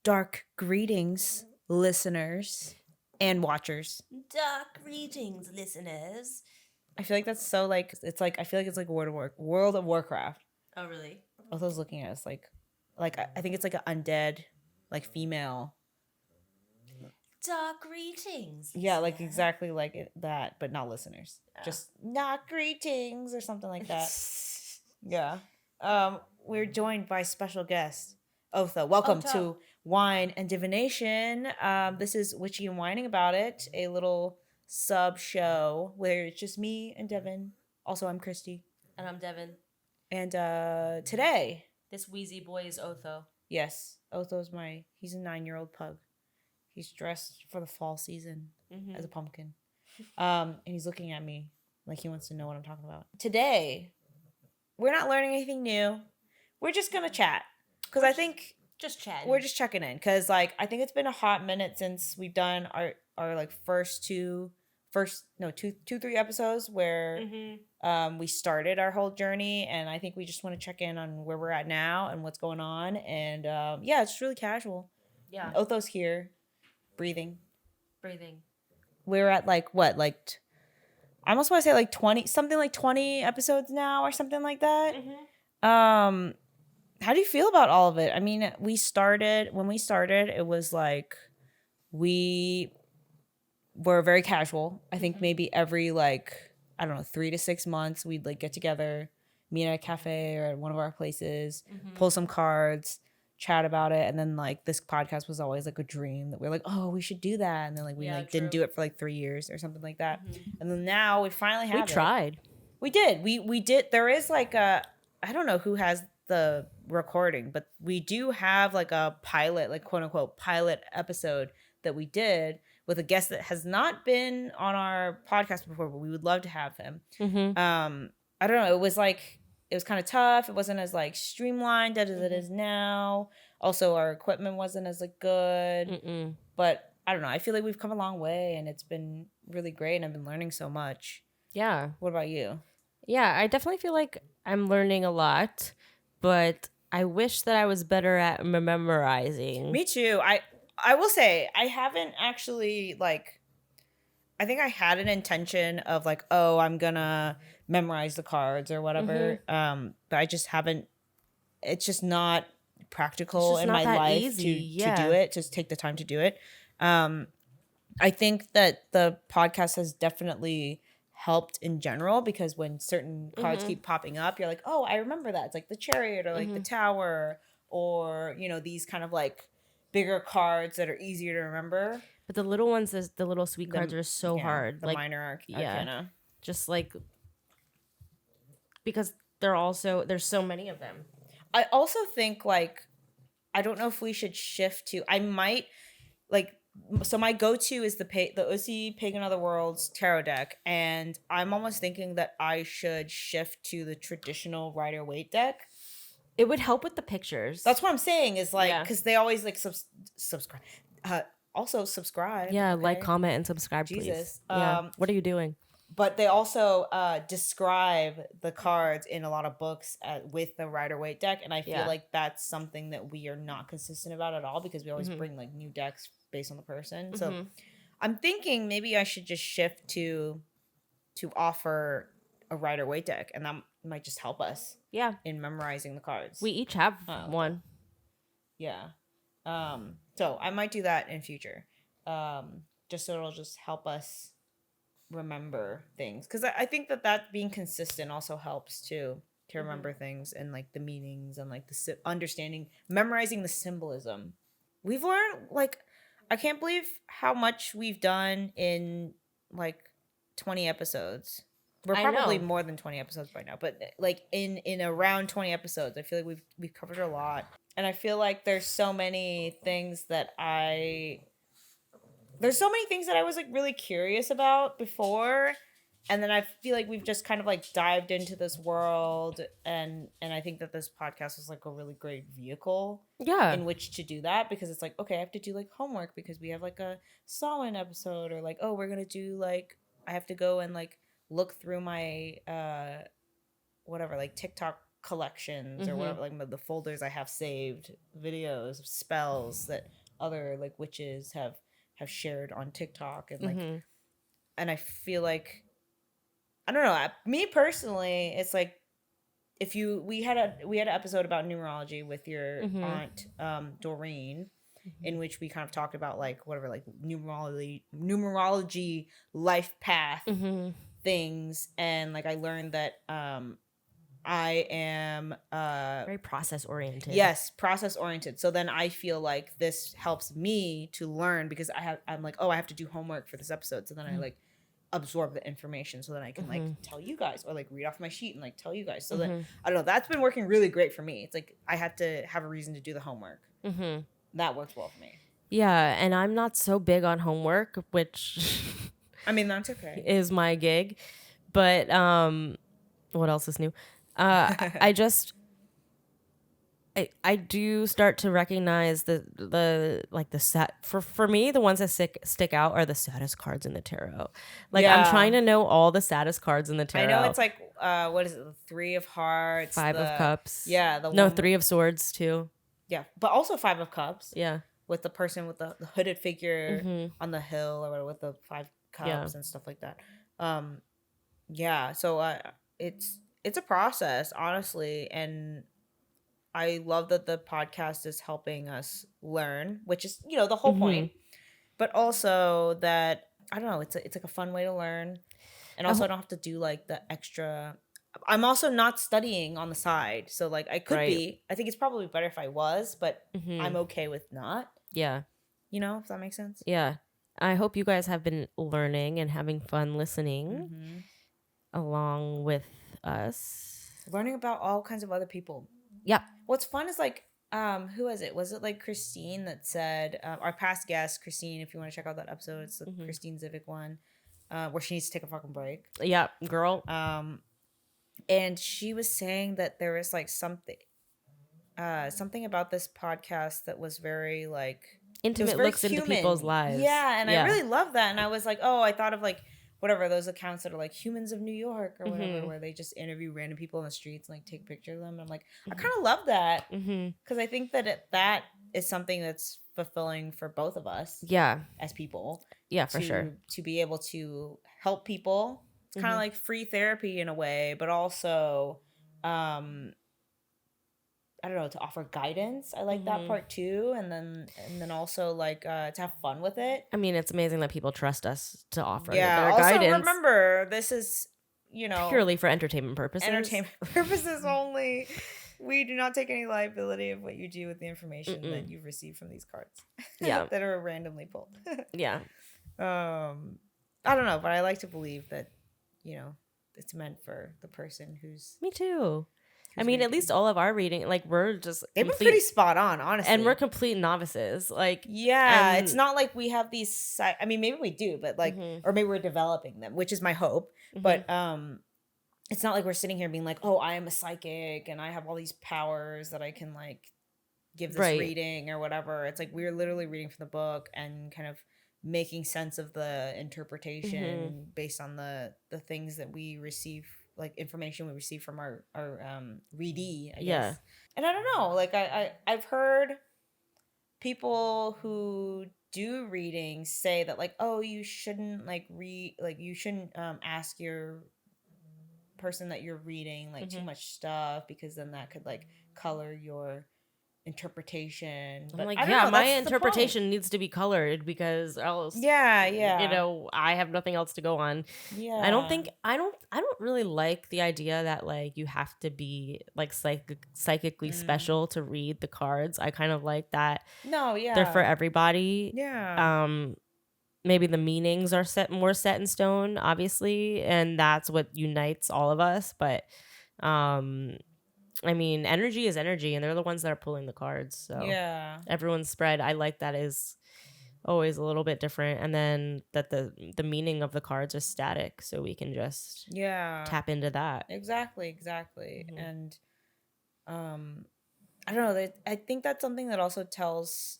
Dark greetings, listeners and watchers. Dark greetings, listeners. I feel like that's so like it's like I feel like it's like World of Warcraft. Oh, really? Otho's looking at us like I think it's like an undead, like female. Dark greetings. Yeah, like exactly like that, but not listeners. Yeah. Just not greetings or something like that. Yeah. We're joined by special guest Otho. Welcome to Wine and Divination. This is Witchy and Whining About It, a little sub show where it's just me and Devin. Also, I'm Kristi. And I'm Devin. And today, this wheezy boy is Otho. Yes, he's a 9-year-old pug. He's dressed for the fall season as a pumpkin. And he's looking at me like he wants to know what I'm talking about. Today, we're not learning anything new. We're just going to chat. Because I think... Just chatting. We're just checking in. Because, like, I think it's been a hot minute since we've done our like, two, 3 episodes where we started our whole journey. And I think we just want to check in on where we're at now and what's going on. And, yeah, it's really casual. Yeah. And Otho's here. Breathing. We're at like what? Like I almost want to say like 20 episodes now or something like that. How do you feel about all of it? I mean, when we started, it was like we were very casual. I think maybe every 3 to 6 months we'd like get together, meet at a cafe or at one of our places, pull some cards, chat about it, and then like this podcast was always like a dream that we're like, oh, we should do that, and then like we didn't do it for like 3 years or something like that, and then now we finally have. We tried. We did. We did. There is like I don't know who has the recording, but we do have like a pilot, like quote unquote pilot episode that we did with a guest that has not been on our podcast before, but we would love to have him. I don't know. It was kind of tough. It wasn't as like streamlined as it is now. Also, our equipment wasn't as like good. But I don't know. I feel like we've come a long way, and it's been really great, and I've been learning so much. Yeah. What about you? Yeah, I definitely feel like I'm learning a lot, but I wish that I was better at memorizing. Me too. I will say I haven't actually like. I think I had an intention of like, oh, I'm gonna memorize the cards or whatever. But I just haven't. It's just not practical in my life to do it. Just take the time to do it. I think that the podcast has definitely helped in general, because when certain cards keep popping up, you're like, oh, I remember that. It's like the Chariot or like the Tower, or these kind of like bigger cards that are easier to remember. But the little ones, the little sweet cards are so hard. The like, minor arcana. Just like, because there's so many of them. I also think like, I don't know if we should shift to, I might like, so my go-to is the OC Pagan Other Worlds tarot deck. And I'm almost thinking that I should shift to the traditional Rider-Waite deck. It would help with the pictures. That's what I'm saying is like, because they always like subscribe. Also subscribe. Yeah, okay? Like, comment, and subscribe, Jesus. Please. What are you doing? But they also describe the cards in a lot of books with the Rider-Waite deck. And I feel like that's something that we are not consistent about at all, because we always bring like new decks based on the person. So I'm thinking maybe I should just shift to offer a Rider-Waite deck. And that might just help us. Yeah. In memorizing the cards. We each have one. Yeah. So I might do that in future. Just so it'll just help us remember things, because I think that being consistent also helps too, to remember things and like the meanings and like the understanding, memorizing the symbolism. We've learned, like, I can't believe how much we've done in like 20 episodes. We're probably more than 20 episodes by now, but like in around 20 episodes, I feel like we've covered a lot. And I feel like there's so many things that I was like really curious about before, and then I feel like we've just kind of like dived into this world, and I think that this podcast is like a really great vehicle in which to do that, because it's like, okay, I have to do like homework because we have like a Samhain episode, or like, oh, we're gonna do like, I have to go and like look through my whatever, like TikTok collections or whatever, like the folders I have saved, videos of spells that other like witches have shared on TikTok, and like, and I feel like, I don't know, me personally, it's like, if you we had an episode about numerology with your aunt Doreen, in which we kind of talked about like whatever, like numerology life path things, and like I learned that I am very process oriented. Yes, process oriented. So then I feel like this helps me to learn, because I'm like, oh, I have to do homework for this episode. So then I like absorb the information, so then I can like tell you guys, or like read off my sheet and like tell you guys. So then I don't know, that's been working really great for me. It's like I had to have a reason to do the homework. That works well for me. Yeah, and I'm not so big on homework, which I mean, that's okay. is my gig. But what else is new? I do start to recognize the like the set for me, the ones that stick out are the saddest cards in the tarot. Like I'm trying to know all the saddest cards in the tarot. I know it's like what is it? The 3 of Hearts, 5 of Cups. Yeah, no 3 of Swords too. Yeah, but also 5 of Cups. Yeah, with the person with the hooded figure on the hill, or whatever, with the 5 cups and stuff like that. Yeah, so it's a process, honestly, and I love that the podcast is helping us learn, which is, the whole point. But also that, I don't know, it's like a fun way to learn. And also I don't have to do like the extra. I'm also not studying on the side. So like I could be. I think it's probably better if I was, but I'm okay with not. Yeah. If that makes sense. Yeah. I hope you guys have been learning and having fun listening along with us. Learning about all kinds of other people. Yeah. What's fun is like, who was it? Was it like Christine that said, our past guest, Christine, if you want to check out that episode, it's the Christine Zivic one, where she needs to take a fucking break. Yeah, girl. And she was saying that there was like something about this podcast that was very like intimate looks into people's lives. Yeah, and I really love that. And I was like, oh, I thought of like whatever, those accounts that are like Humans of New York or whatever, where they just interview random people on the streets and like take a picture of them. And I'm like, I kind of love that, because I think that that is something that's fulfilling for both of us. Yeah, as people. Yeah, for sure. To be able to help people. It's kind of like free therapy in a way, but also, I don't know, to offer guidance. I like that part too, and then also like to have fun with it. I mean, it's amazing that people trust us to offer their also guidance. Remember, this is purely for entertainment purposes. Entertainment purposes only. We do not take any liability of what you do with the information that you've received from these cards. Yeah, that are randomly pulled. Yeah. I don't know, but I like to believe that it's meant for the person who's. Me too. I mean, at least all of our reading, like we're just they've been pretty spot on, honestly, and we're complete novices. Like, yeah, it's not like we have these. I mean, maybe we do, but like, or maybe we're developing them, which is my hope. But it's not like we're sitting here being like, oh, I am a psychic and I have all these powers that I can like give this reading or whatever. It's like we're literally reading from the book and kind of making sense of the interpretation based on the things that we receive, like information we receive from our readee, I guess. And I don't know, like I've heard people who do readings say that like, oh, you shouldn't like you shouldn't ask your person that you're reading like too much stuff, because then that could like color your interpretation. But I'm like, yeah, my interpretation needs to be colored, because else I have nothing else to go on. Yeah, I don't really like the idea that like you have to be like psychically special to read the cards. I kind of like that they're for everybody. Maybe the meanings are more set in stone, obviously, and that's what unites all of us, but I mean, energy is energy, and they're the ones that are pulling the cards. So everyone's spread, I like that, is always a little bit different. And then that the meaning of the cards are static, so we can just tap into that. Exactly. And I don't know. I think that's something that also tells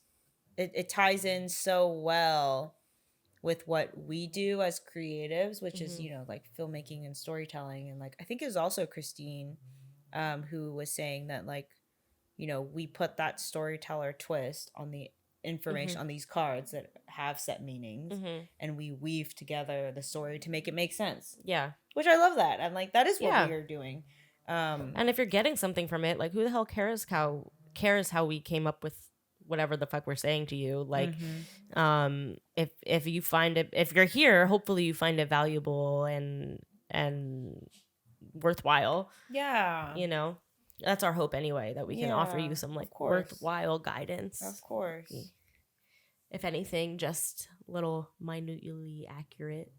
it ties in so well with what we do as creatives, which is like filmmaking and storytelling. And like I think it was also Christine who was saying that, like, you know, we put that storyteller twist on the information on these cards that have set meanings, and we weave together the story to make it make sense. Yeah. Which I love that. And like, that is what we are doing. And if you're getting something from it, like, who the hell cares how we came up with whatever the fuck we're saying to you? Like, if you find it, if you're here, hopefully you find it valuable and worthwhile. Yeah. You know, that's our hope anyway, that we can offer you some like worthwhile guidance. Of course. If anything, just a little minutely accurate,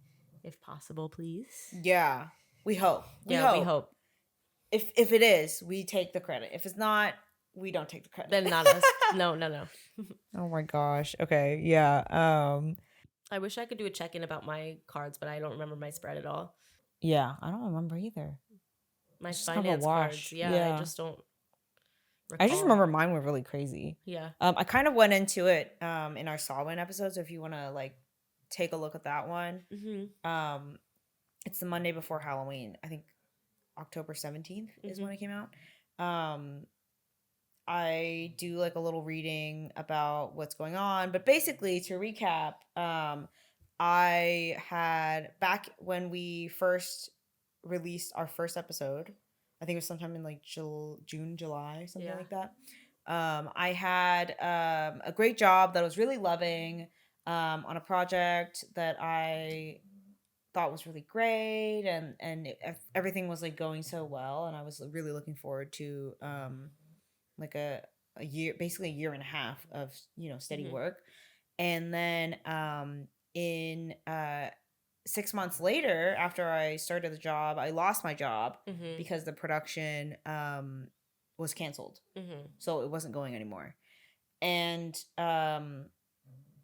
if possible, please. Yeah. We hope. We hope. If it is, we take the credit. If it's not, we don't take the credit. Then not us. No. Oh my gosh. Okay. Yeah. I wish I could do a check-in about my cards, but I don't remember my spread at all. Yeah, I don't remember either. My finance cards. Yeah, I just don't recall. I just remember mine were really crazy. Yeah. I kind of went into it in our Samhain episode, so if you want to like take a look at that one. It's the Monday before Halloween. I think October 17th is when it came out. I do like a little reading about what's going on, but basically, to recap, I had, back when we first released our first episode, I think it was sometime in like June, July, something like that. I had a great job that I was really loving on a project that I thought was really great, and everything was like going so well, and I was really looking forward to like a year, basically a year and a half of, you know, steady work. And then in 6 months later, after I started the job, I lost my job because the production was canceled. So it wasn't going anymore. And I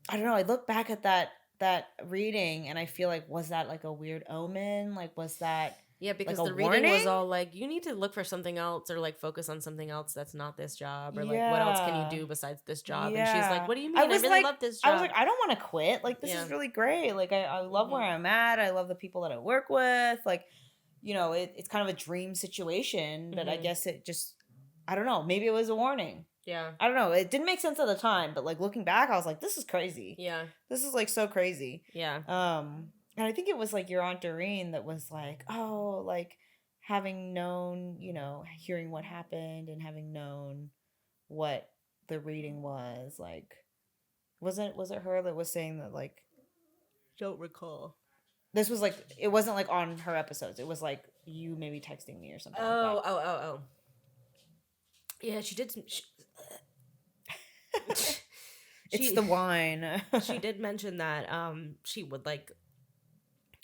don't know, I look back at that reading and I feel like, was that like a weird omen? Like, was that because like the reading was all like, you need to look for something else, or like focus on something else that's not this job, or like, what else can you do besides this job? And she's like, what do you mean? I really love this job. I was like, I don't want to quit. Like, this is really great. Like, I love where I'm at. I love the people that I work with. Like, you know, it's kind of a dream situation, but I guess it just, I don't know. Maybe it was a warning. Yeah. I don't know. It didn't make sense at the time, but like looking back, I was like, this is crazy. Yeah. This is like so crazy. Yeah. And I think it was like your Aunt Doreen that was like, oh, like having known, you know, hearing what happened and having known what the reading was, like, was it her that was saying that, like, don't recall. This was like, it wasn't like on her episodes. It was like you maybe texting me or something. Oh. Yeah, she did. It's the wine. She did mention that she would like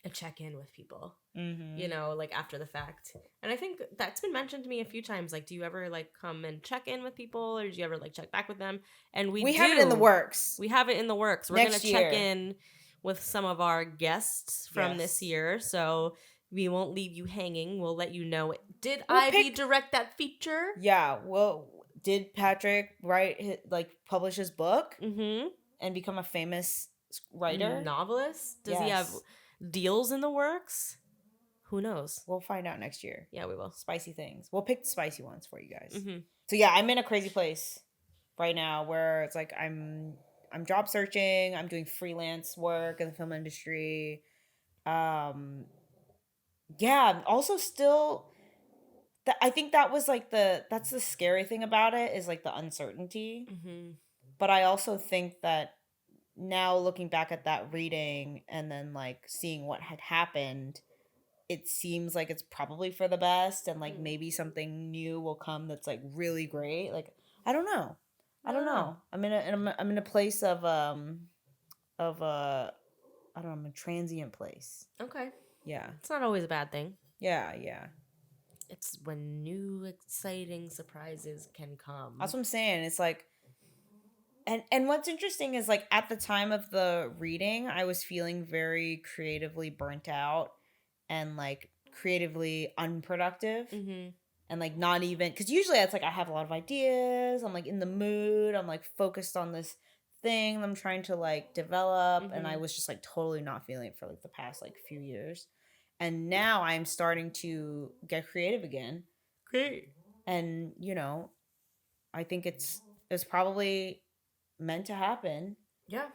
a check-in with people, you know, like after the fact. And I think that's been mentioned to me a few times. Like, do you ever like come and check in with people, or do you ever like check back with them? And we have it in the works. We have it in the works. We're going to check in with some of our guests from this year. So we won't leave you hanging. We'll let you know. Did Ivy direct that feature? Yeah. Well, did Patrick publish his book and become a famous writer? Novelist? Does he have deals in the works? Who knows? We'll find out next year. Yeah, we will. Spicy things. We'll pick the spicy ones for you guys. So yeah, I'm in a crazy place right now where it's like I'm job searching. I'm doing freelance work in the film industry. Yeah, also still, I think that was like that's the scary thing about it, is like the uncertainty. But I also think that now looking back at that reading and then like seeing what had happened, it seems like it's probably for the best, and like maybe something new will come that's like really great. Like, I don't know. I'm in a place of I don't know, I'm in a transient place. Okay. Yeah. It's not always a bad thing. Yeah. It's when new exciting surprises can come. That's what I'm saying. It's like, and what's interesting is like at the time of the reading, I was feeling very creatively burnt out and like creatively unproductive. And like not even, because usually it's like I have a lot of ideas, I'm like in the mood, I'm like focused on this thing I'm trying to like develop, and I was just like totally not feeling it for like the past like few years. And now I'm starting to get creative again. Great. And, I think it's probably meant to happen. Yeah.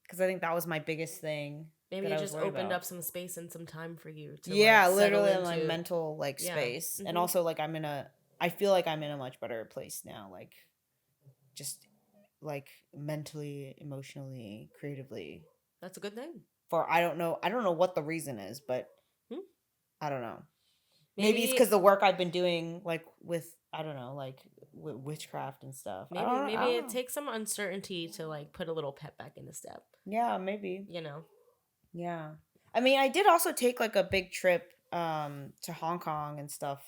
Because I think that was my biggest thing. Maybe it just opened up some space and some time for you to literally settle in my mental space. Mm-hmm. And also I feel like I'm in a much better place now, like just like mentally, emotionally, creatively. That's a good thing. I don't know what the reason is, but I don't know. Maybe it's because the work I've been doing, like with with witchcraft and stuff. Maybe it takes some uncertainty to like put a little pep back in the step. Yeah, maybe. Yeah. I mean, I did also take like a big trip to Hong Kong and stuff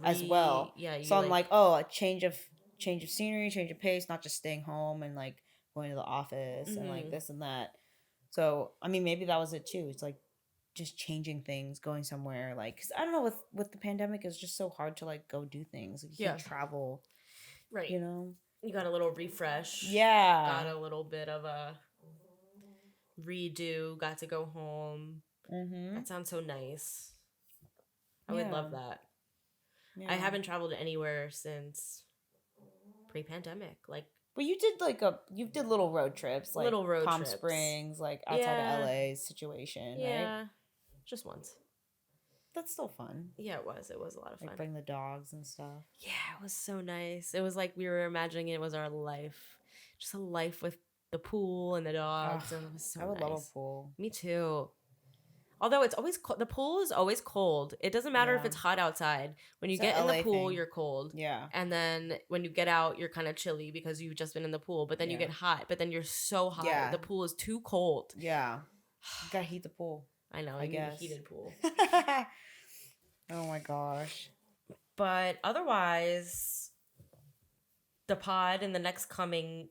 as well. Yeah. So I'm like, a change of scenery, change of pace, not just staying home and like going to the office and like this and that. So I mean, maybe that was it too. It's like just changing things, going somewhere. Like, cause I don't know, with the pandemic, it's just so hard to like go do things. Like, you can't travel, right? You got a little refresh. Yeah. Got a little bit of a redo. Got to go home. Mm-hmm. That sounds so nice. I would love that. Yeah. I haven't traveled anywhere since pre-pandemic. Like, but you did little road trips, like Palm Springs, like outside of LA situation, right? Just once. That's still fun. Yeah, it was. It was a lot of fun. Like bring the dogs and stuff. Yeah, it was so nice. It was like we were imagining it was our life, just a life with the pool and the dogs, and it was so nice. I would love a pool. Me too. Although it's always the pool is always cold. It doesn't matter if it's hot outside. When you get in the pool, you're cold. Yeah. And then when you get out, you're kind of chilly because you've just been in the pool. But then you get hot. But then you're so hot. Yeah. The pool is too cold. Yeah. You gotta heat the pool. I know. I guess. Need a heated pool. Oh my gosh. But otherwise, the pod in the next coming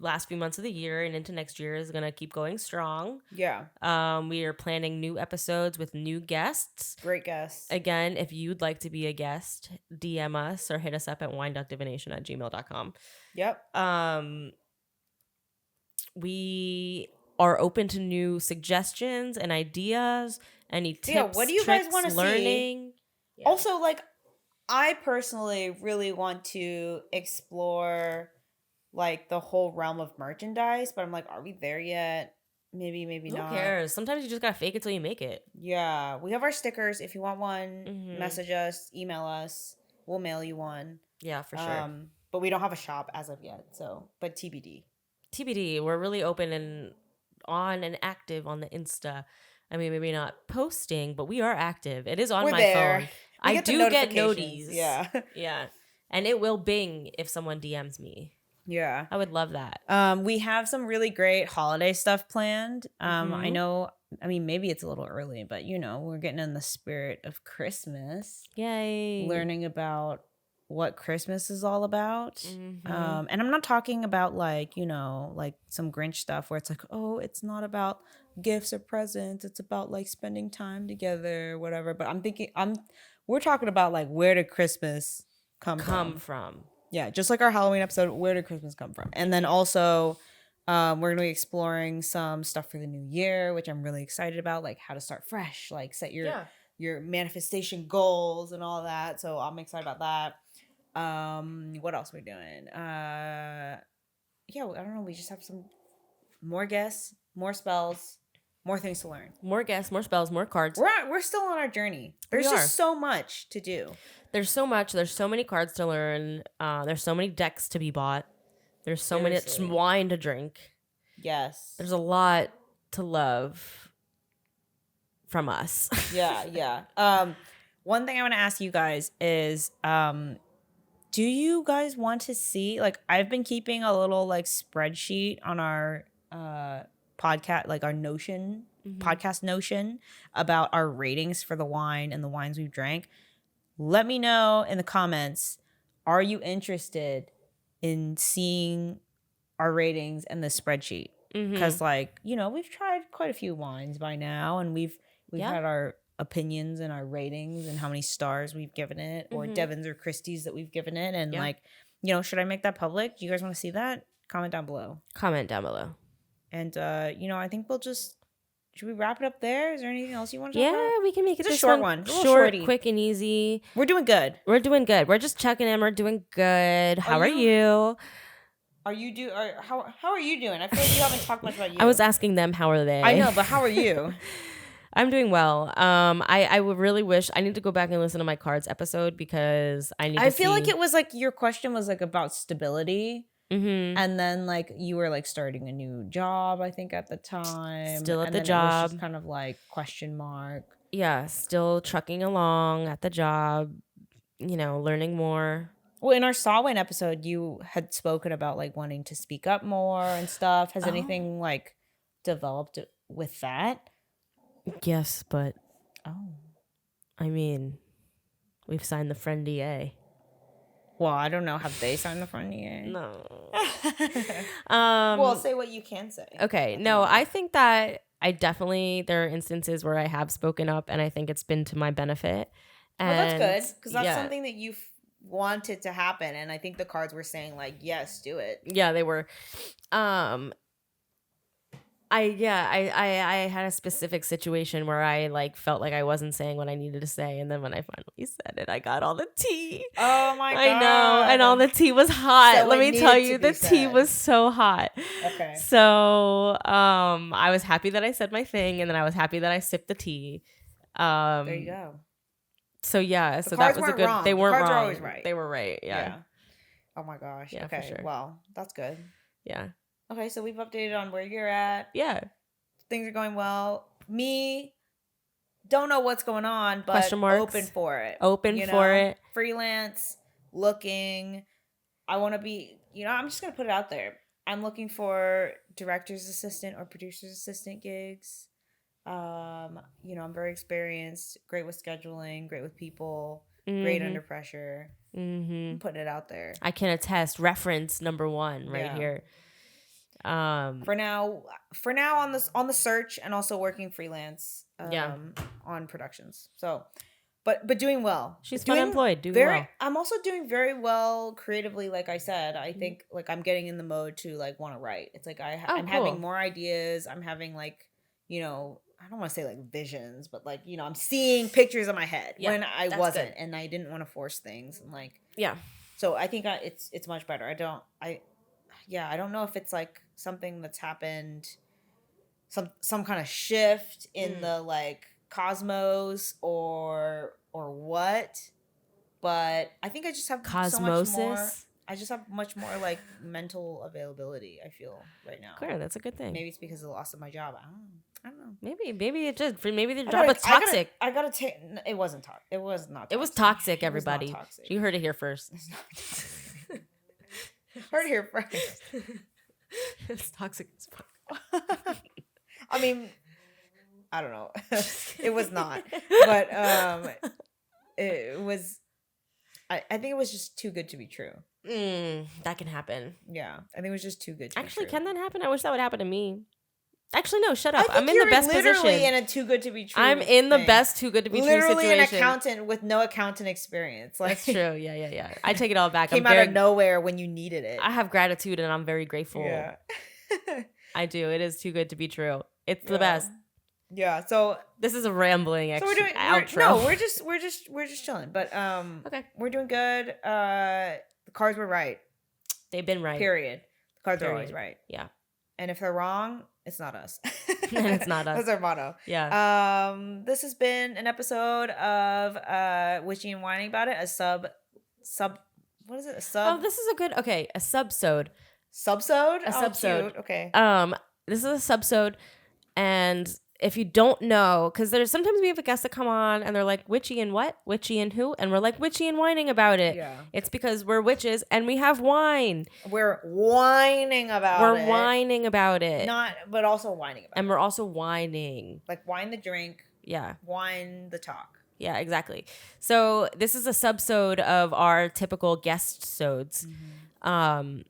last few months of the year and into next year is gonna keep going strong. Yeah. We are planning new episodes with new guests. Great guests. Again, if you'd like to be a guest, DM us or hit us up at wine.divination@gmail.com. Yep. We are open to new suggestions and ideas. Any tips? What do you guys want to see? Yeah. Also, like, I personally really want to explore like the whole realm of merchandise, but I'm like, are we there yet? Maybe not. Who cares? Sometimes you just gotta fake it till you make it. Yeah, we have our stickers. If you want one, message us, email us. We'll mail you one. Yeah, for sure. But we don't have a shop as of yet. So, but TBD. TBD. We're really open and on and active on the Insta. I mean, maybe not posting, but we are active. It is on my phone. I do get noties. Yeah, yeah, and it will bing if someone DMs me. Yeah. I would love that. We have some really great holiday stuff planned. I know, I mean, maybe it's a little early, but we're getting in the spirit of Christmas. Yay. Learning about what Christmas is all about. Mm-hmm. And I'm not talking about like some Grinch stuff where it's like, oh, it's not about gifts or presents. It's about like spending time together or whatever. But we're talking about like, where did Christmas come from? Yeah, just like our Halloween episode, where did Christmas come from? And then also, we're going to be exploring some stuff for the new year, which I'm really excited about, like how to start fresh, like set your manifestation goals and all that. So I'm excited about that. What else are we doing? I don't know. We just have some more guests, more spells, more things to learn. More guests, more spells, more cards. We're still on our journey. There's just so much to do. There's so much. There's so many cards to learn. There's so many decks to be bought. There's so many wine to drink. Yes. There's a lot to love from us. Yeah. One thing I want to ask you guys is, do you guys want to see, like, I've been keeping a little like spreadsheet on our podcast, like our Notion, podcast Notion, about our ratings for the wine and the wines we've drank. Let me know in the comments, are you interested in seeing our ratings and the spreadsheet? Because we've tried quite a few wines by now, and we've had our opinions and our ratings and how many stars we've given it, or Devin's or Kristi's that we've given it. And should I make that public? Do you guys want to see that? Comment down below. Comment down below. And, I think we'll just should we wrap it up there? Is there anything else you want to talk about? Yeah, we can make it a short one. Short, quick, and easy. We're doing good. We're just checking in. We're doing good. How are you? How are you doing? I feel like you haven't talked much about you. I was asking them how are they. I know, but how are you? I'm doing well. I would really wish I need to go back and listen to my cards episode because I feel like it was like your question was like about stability. Mm-hmm. And then like you were like starting a new job, I think at the time. Still at the job. It was just kind of like question mark. Yeah, still trucking along at the job, learning more. Well, in our Saw Wine episode, you had spoken about like wanting to speak up more and stuff. Has anything like developed with that? Yes, but I mean, we've signed the friend DA. Well, I don't know. Have they signed the friend DA? No. Well, say what you can say. Okay. No, I think that there are instances where I have spoken up and I think it's been to my benefit. And well, that's good because that's something that you wanted to happen. And I think the cards were saying like, yes, do it. Yeah, they were. I had a specific situation where I like felt like I wasn't saying what I needed to say, and then when I finally said it, I got all the tea. Oh my god! I know, and all the tea was hot. So let me tell you, the tea was so hot. Okay. So, I was happy that I said my thing, and then I was happy that I sipped the tea. There you go. So yeah, so that was a good. Wrong. They weren't wrong. Are always right. They were right. Yeah. Oh my gosh. Yeah, okay. For sure. Well, that's good. Yeah. Okay, so we've updated on where you're at. Yeah. Things are going well. Me, don't know what's going on, but question marks. Open for it. For it. Freelance, looking. I want to be, I'm just going to put it out there. I'm looking for director's assistant or producer's assistant gigs. I'm very experienced, great with scheduling, great with people, great under pressure. Mm-hmm. I'm putting it out there. I can attest. Reference number 1 right here. For now on the search and also working freelance on productions. So but doing well. She's unemployed. Doing well. I'm also doing very well creatively. Like I said, I think like I'm getting in the mode to like want to write. It's like I'm having more ideas. I'm having like, I don't want to say like visions, but like, I'm seeing pictures in my head when I wasn't, and I didn't want to force things and like, so I think it's much better. I don't know if it's like something that's happened, some kind of shift in the like cosmos or what, but I think I just have Cosmosis. So much more. I just have much more like mental availability. I feel right now. Clear, that's a good thing. Maybe it's because of the loss of my job. I don't know. Maybe it just maybe the job was toxic. I gotta take. It wasn't toxic. It was not. Toxic. It was toxic. Everybody, it was not toxic. You heard it here first. It's not toxic. Heard it here first. It's toxic as fuck. I mean, I don't know. It was not, but it was. I think it was just too good to be true. That can happen. Yeah, I think it was just too good to Actually, be true. can that happen? I wish that would happen to me. Actually, no, shut up. I'm in the best position. Literally in a too good to be true. I'm in the best too good to be true situation. Literally an accountant with no accountant experience. Like, that's true. Yeah. I take it all back. Came out of nowhere when you needed it. I have gratitude and I'm very grateful. Yeah. I do. It is too good to be true. It's the best. Yeah. So this is a rambling outro. No, we're just chilling. But okay, we're doing good. The cards were right. They've been right. Period. The cards are always right. Yeah. And if they're wrong, it's not us. And it's not us. That's our motto. Yeah. This has been an episode of Witchy and Whining About It. A sub. What is it? A sub. Oh, this is a good. Okay, a subsode. Subsode. A subsode. Cute. Okay. This is a subsode, and if you don't know, because there's sometimes we have a guest that come on and they're like, witchy and what? Witchy and who? And we're like, witchy and whining about it. Yeah. It's because we're witches and we have wine. We're whining about it. We're whining about it. But also whining about it. And we're also whining. Like wine the drink. Yeah. Wine the talk. Yeah, exactly. So this is a subsode of our typical guest-sodes. Mm-hmm.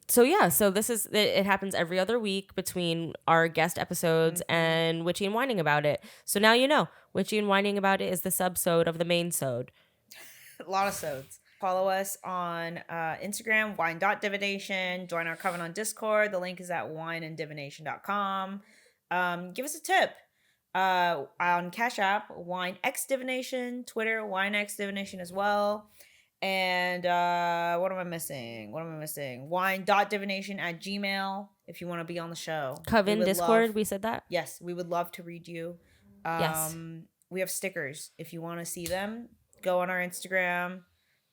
So this is it happens every other week between our guest episodes and Witchy and Whining About It. So now you know, Witchy and Whining About It is the subsode of the main sode. A lot of sodes. Follow us on Instagram, wine.divination. Join our coven on Discord. The link is at wine.divination.com. give us a tip. On Cash App, wine.divination, Twitter, wine.divination as well. And what am I missing? Wine.divination at Gmail if you want to be on the show. Coven Discord, we said that? Yes, we would love to read you. Yes. We have stickers. If you want to see them, go on our Instagram.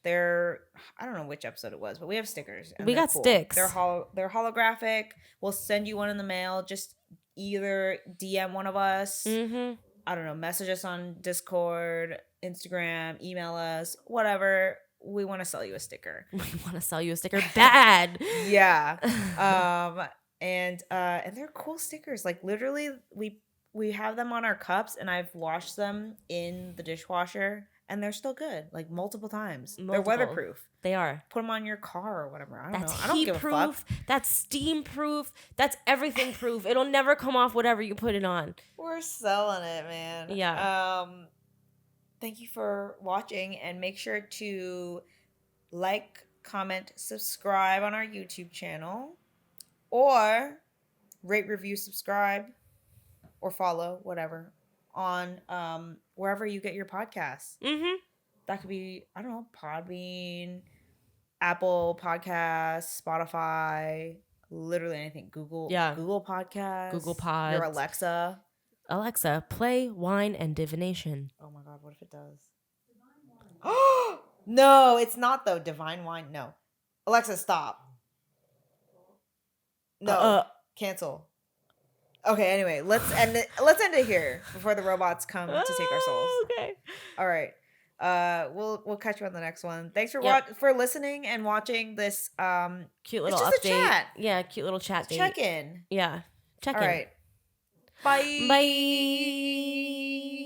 They're, I don't know which episode it was, but we have stickers. We got cool. Sticks. They're holographic. We'll send you one in the mail. Just either DM one of us. Mm-hmm. I don't know, message us on Discord, Instagram, email us, whatever. We want to sell you a sticker. We want to sell you a sticker bad. Yeah. And they're cool stickers. Like literally we have them on our cups and I've washed them in the dishwasher and they're still good. Like multiple times. They're weatherproof. They are. Put them on your car or whatever. I don't know. I don't give a fuck. That's steam proof. That's everything proof. It'll never come off whatever you put it on. We're selling it, man. Yeah. Thank you for watching and make sure to like, comment, subscribe on our YouTube channel or rate, review, subscribe or follow, whatever, on wherever you get your podcasts. Mm-hmm. That could be, I don't know, Podbean, Apple Podcasts, Spotify, literally anything. Google Podcasts. Google Pods. Your Alexa. Alexa, play Wine and Divination. Oh my God, what if it does? No, it's not though. Divine Wine. No. Alexa, stop. No. Cancel. Okay, anyway, let's end it here before the robots come to take our souls. Okay. All right. We'll catch you on the next one. Thanks for for listening and watching this cute little it's just update. A chat. Yeah, cute little chat date. Check in. Yeah. Check in. All right. Bye. Bye.